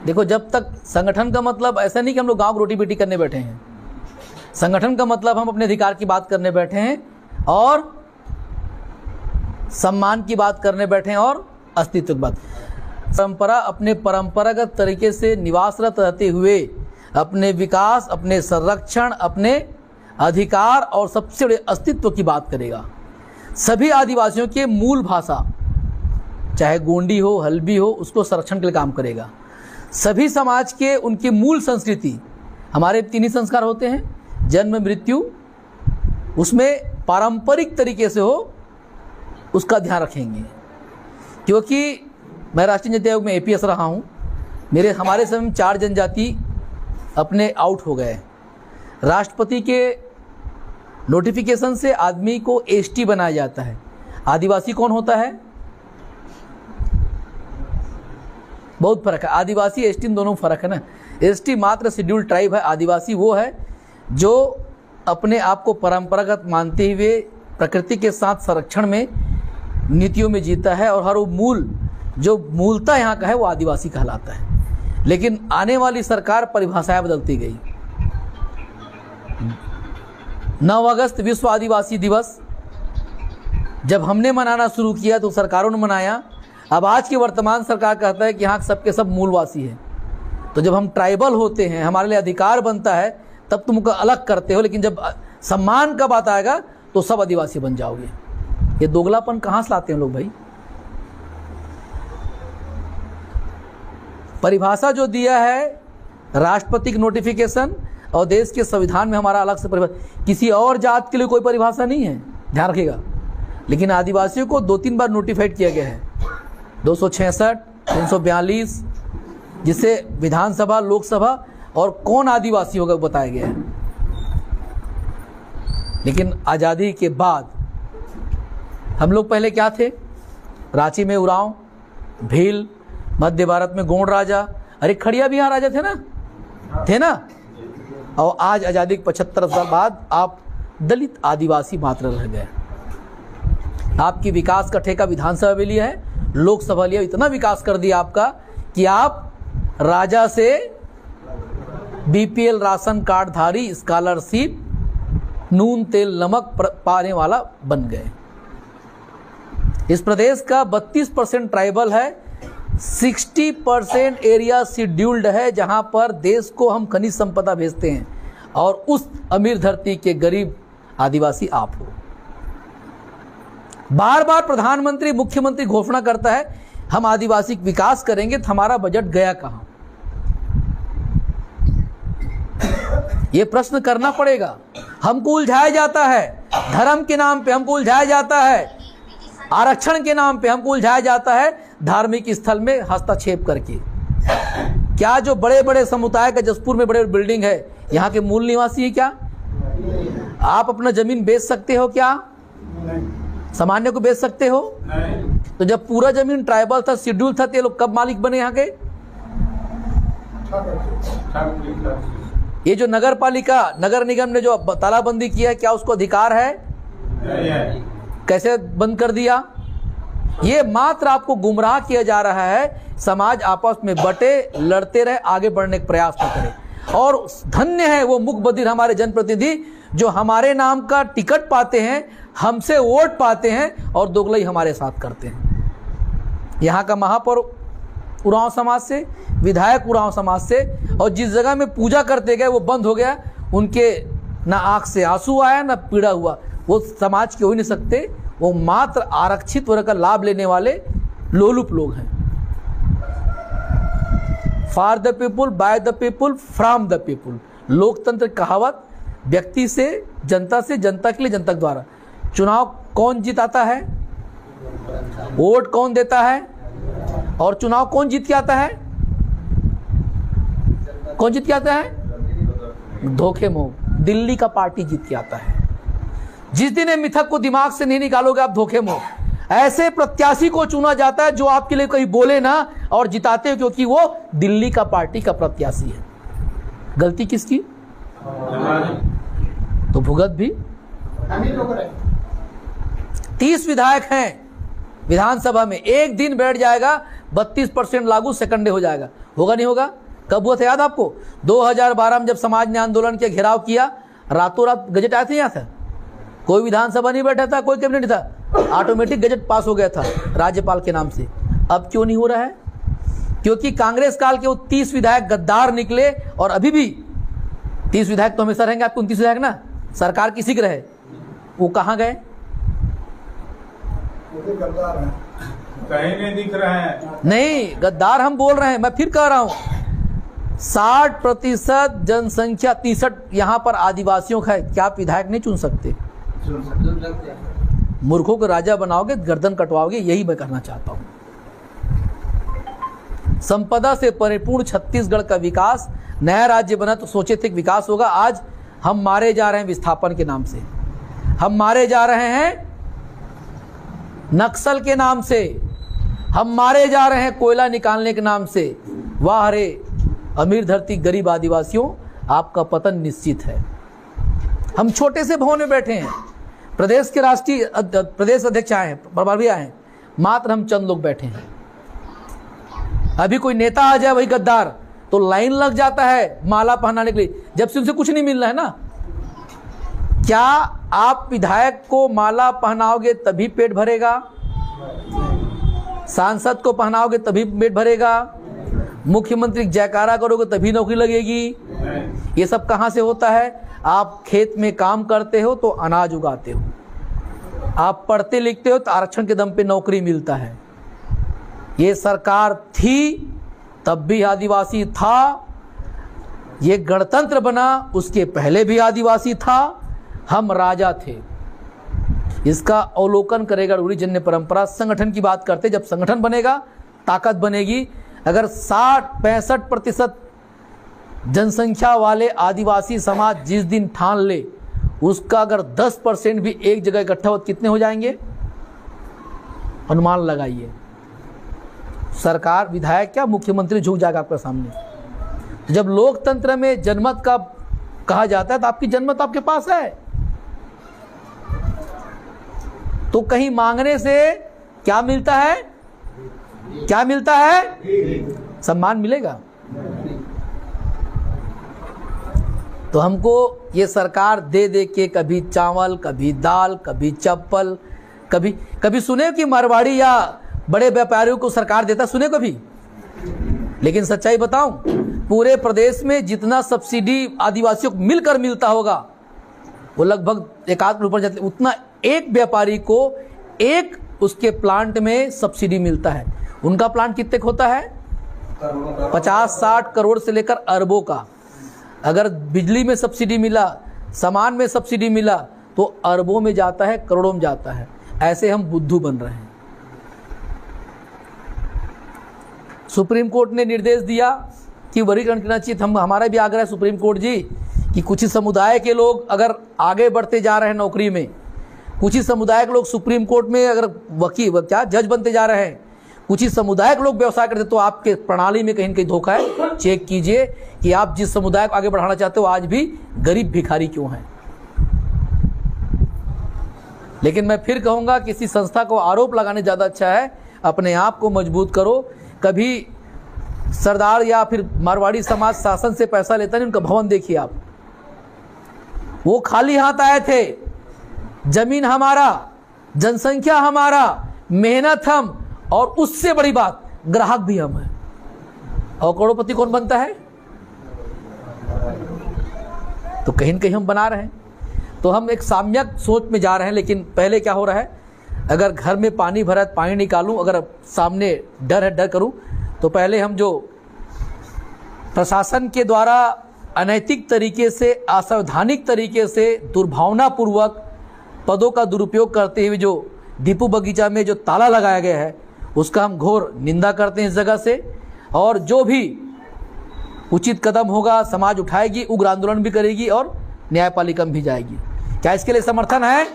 देखो, जब तक संगठन का मतलब ऐसा नहीं कि हम लोग गांव रोटी बेटी करने बैठे हैं। संगठन का मतलब हम अपने अधिकार की बात करने बैठे हैं और सम्मान की बात करने बैठे हैं और अस्तित्व की बात। परंपरा अपने परंपरागत तरीके से निवासरत रहते हुए अपने विकास, अपने संरक्षण, अपने अधिकार और सबसे बड़े अस्तित्व की बात करेगा। सभी आदिवासियों के मूल भाषा, चाहे गोंडी हो, हल्बी हो, उसको संरक्षण के लिए काम करेगा। सभी समाज के उनकी मूल संस्कृति, हमारे 3 ही संस्कार होते हैं, जन्म, मृत्यु, उसमें पारंपरिक तरीके से हो उसका ध्यान रखेंगे। क्योंकि मैं राष्ट्रीय नीति आयोग में एपीएस रहा हूँ, हमारे समय में 4 जनजाति अपने आउट हो गए। राष्ट्रपति के नोटिफिकेशन से आदमी को एसटी बनाया जाता है। आदिवासी कौन होता है? बहुत फर्क है। आदिवासी एसटी दोनों फर्क है ना। एसटी मात्र शेड्यूल्ड ट्राइब है, आदिवासी वो है जो अपने आप को परंपरागत मानते हुए प्रकृति के साथ संरक्षण में, नीतियों में जीता है और हर वो मूल जो मूलता यहाँ का है वो आदिवासी कहलाता है। लेकिन आने वाली सरकार परिभाषाएं बदलती गई। 9 अगस्त विश्व आदिवासी दिवस जब हमने मनाना शुरू किया तो सरकारों ने मनाया। अब आज की वर्तमान सरकार कहता है कि यहाँ सबके सब मूलवासी हैं। तो जब हम ट्राइबल होते हैं, हमारे लिए अधिकार बनता है, तब तुमको अलग करते हो, लेकिन जब सम्मान का बात आएगा तो सब आदिवासी बन जाओगे। ये दोगलापन कहाँ से लाते हैं लोग भाई? परिभाषा जो दिया है राष्ट्रपति की नोटिफिकेशन और देश के संविधान में हमारा अलग से परिभाषा, किसी और जात के लिए कोई परिभाषा नहीं है, ध्यान रखिएगा। लेकिन आदिवासियों को 2-3 बार नोटिफाइड किया गया है, 266, 342, जिससे विधानसभा, लोकसभा और कौन आदिवासी होगा बताया गया है। लेकिन आज़ादी के बाद हम लोग पहले क्या थे? रांची में उरांव, भील, मध्य भारत में गोंड राजा, अरे खड़िया भी यहाँ राजा थे ना। और आज आज़ादी के 75 साल बाद आप दलित आदिवासी मात्र रह गए। आपकी विकास का ठेका विधानसभा में लिया है, लोकसभा लिया, इतना विकास कर दिया आपका कि आप राजा से बीपीएल राशन कार्ड धारी, स्कॉलरशिप, नून तेल नमक पाने वाला बन गए। इस प्रदेश का 32% ट्राइबल है, 60% एरिया शेड्यूल्ड है, जहां पर देश को हम खनिज संपदा भेजते हैं और उस अमीर धरती के गरीब आदिवासी आप हो। बार बार प्रधानमंत्री, मुख्यमंत्री घोषणा करता है हम आदिवासी विकास करेंगे, तो हमारा बजट गया कहां? ये प्रश्न करना पड़ेगा। हमको उलझाया जाता है, धर्म के नाम पे हमको उलझाया जाता है, आरक्षण के नाम पे हमको उलझाया जाता है, धार्मिक स्थल में हस्तक्षेप करके। क्या जो बड़े बड़े समुदाय का जसपुर में बड़े बिल्डिंग है, यहाँ के मूल निवासी है क्या? आप अपना जमीन बेच सकते हो क्या? सामान्य को बेच सकते हो? तो जब पूरा जमीन ट्राइबल था, शेड्यूल था, तो ये लोग कब मालिक बने यहाँ के? ये जो नगर पालिका, नगर निगम ने जो तालाबंदी किया, क्या उसको अधिकार है? कैसे बंद कर दिया? ये मात्र आपको गुमराह किया जा रहा है। समाज आपस में बटे, लड़ते रहे, आगे बढ़ने का प्रयास न करे। और धन्य है वो मुख बधिर हमारे जनप्रतिनिधि जो हमारे नाम का टिकट पाते हैं, हमसे वोट पाते हैं और दोगलाई हमारे साथ करते हैं। यहाँ का महापौर उरांव समाज से, विधायक उरांव समाज से, और जिस जगह में पूजा करते गए वो बंद हो गया। उनके ना आंख से आंसू आया ना पीड़ा हुआ। वो समाज के हो ही नहीं सकते, वो मात्र आरक्षित वर्ग का लाभ लेने वाले लोलुप लोग हैं। For the people, by the people, from the people. लोकतंत्र कहावत, व्यक्ति से, जनता के लिए, जनता के द्वारा। चुनाव कौन जिताता है? वोट कौन देता है? और चुनाव कौन जीत के आता है? कौन जीत के आता है? धोखे मोह। दिल्ली का पार्टी जीत के आता है। जिस दिन ये मिथक को दिमाग से नहीं निकालोगे आप, धोखे मोह। ऐसे प्रत्याशी को चुना जाता है जो आपके लिए कहीं बोले ना और जिताते हो, क्योंकि वो दिल्ली का पार्टी का प्रत्याशी है। गलती किसकी? तो भुगत भी। 30 विधायक हैं विधानसभा में, एक दिन बैठ जाएगा 32% लागू, सेकंडे हो जाएगा। होगा नहीं होगा? कब हुआ था याद आपको? 2012 में जब समाज ने आंदोलन किया, घेराव किया, रातों रात गजट आया था यहाँ था। कोई विधानसभा नहीं बैठा था, कोई कैबिनेट था, ऑटोमेटिक गजट पास हो गया था राज्यपाल के नाम से। अब क्यों नहीं हो रहा है? क्योंकि कांग्रेस काल के वो 30 विधायक गद्दार निकले, और अभी भी 30 विधायक तो हमेशा रहेंगे, आपको 29 विधायक ना, सरकार किसी की रहे, वो कहाँ गए? कहीं नहीं दिख रहा है। नहीं, गद्दार हम बोल रहे हैं। मैं फिर कह रहा हूं 60% जनसंख्या 63 यहां पर आदिवासियों का है, क्या आप विधायक नहीं चुन सकते? मूर्खों को राजा बनाओगे, गर्दन कटवाओगे, यही मैं कहना चाहता हूं। संपदा से परिपूर्ण छत्तीसगढ़ का विकास, नया राज्य बना तो सोचे थे कि विकास होगा। आज हम मारे जा रहे हैं विस्थापन के नाम से, हम मारे जा रहे हैं नक्सल के नाम से, हम मारे जा रहे हैं कोयला निकालने के नाम से। वाह रे अमीर धरती गरीब आदिवासियों, आपका पतन निश्चित है। हम छोटे से भवन में बैठे हैं, प्रदेश के प्रदेश अध्यक्ष आए हैं, प्रभारी आए हैं, मात्र हम चंद लोग बैठे हैं। अभी कोई नेता आ जाए वही गद्दार, तो लाइन लग जाता है माला पहनाने के लिए, जब से उनसे कुछ नहीं मिल रहा है ना। क्या आप विधायक को माला पहनाओगे तभी पेट भरेगा? सांसद को पहनाओगे तभी पेट भरेगा? मुख्यमंत्री जयकारा करोगे तभी नौकरी लगेगी? ये सब कहां से होता है? आप खेत में काम करते हो तो अनाज उगाते हो, आप पढ़ते लिखते हो तो आरक्षण के दम पे नौकरी मिलता है। ये सरकार थी तब भी आदिवासी था, ये गणतंत्र बना उसके पहले भी आदिवासी था, हम राजा थे। इसका अवलोकन करेगा रूढ़ी जन्य परंपरा। संगठन की बात करते, जब संगठन बनेगा ताकत बनेगी। अगर 60-65% जनसंख्या वाले आदिवासी समाज जिस दिन ठान ले, उसका अगर 10% भी एक जगह इकट्ठा हो, कितने हो जाएंगे? अनुमान लगाइए। सरकार, विधायक क्या, मुख्यमंत्री झुक जाएगा आपके सामने। जब लोकतंत्र में जनमत का कहा जाता है तो आपकी जनमत आपके पास है, तो कहीं मांगने से क्या मिलता है? क्या मिलता है? सम्मान मिलेगा। तो हमको ये सरकार दे दे के कभी चावल, कभी दाल, कभी चप्पल, कभी सुने कि मारवाड़ी या बड़े व्यापारियों को सरकार देता, सुने कभी? लेकिन सच्चाई बताऊं, पूरे प्रदेश में जितना सब्सिडी आदिवासियों को मिलकर मिलता होगा वो लगभग 1-8 ऊपर जाते, उतना एक व्यापारी को एक उसके प्लांट में सब्सिडी मिलता है। उनका प्लांट कितने का होता है? 50-60 करोड़ से लेकर अरबों का। अगर बिजली में सब्सिडी मिला, सामान में सब्सिडी मिला, तो अरबों में जाता है, करोड़ों में जाता है। ऐसे हम बुद्धू बन रहे हैं। सुप्रीम कोर्ट ने निर्देश दिया कि वर्गीकरण करना चाहिए। हमारा भी आग्रह है सुप्रीम कोर्ट जी कि कुछ ही समुदाय के लोग अगर आगे बढ़ते जा रहे हैं नौकरी में, कुछ ही समुदाय के लोग सुप्रीम कोर्ट में अगर वकील क्या जज बनते जा रहे हैं, कुछ ही समुदाय के लोग व्यवसाय करते, तो आपके प्रणाली में कहीं न कहीं धोखा है। चेक कीजिए कि आप जिस समुदाय को आगे बढ़ाना चाहते हो आज भी गरीब भिखारी क्यों हैं। लेकिन मैं फिर कहूंगा किसी संस्था को आरोप लगाने ज़्यादा अच्छा है, अपने आप को मजबूत करो। कभी सरदार या फिर मारवाड़ी समाज शासन से पैसा लेता नहीं, उनका भवन देखिए आप, वो खाली हाथ आए थे। जमीन हमारा, जनसंख्या हमारा, मेहनत हम, और उससे बड़ी बात ग्राहक भी हम हैं। और करोड़पति कौन बनता है? तो कहीं न कहीं हम बना रहे हैं। तो हम एक साम्यक सोच में जा रहे हैं। लेकिन पहले क्या हो रहा है, अगर घर में पानी भरा है पानी निकालूं, अगर सामने डर है डर करूं, तो पहले हम जो प्रशासन के द्वारा अनैतिक तरीके से, असंवैधानिक तरीके से, दुर्भावनापूर्वक पदों का दुरुपयोग करते हुए जो दीपू बगीचा में जो ताला लगाया गया है, उसका हम घोर निंदा करते हैं इस जगह से। और जो भी उचित कदम होगा समाज उठाएगी, उग्र आंदोलन भी करेगी और न्यायपालिका में भी जाएगी। क्या इसके लिए समर्थन है?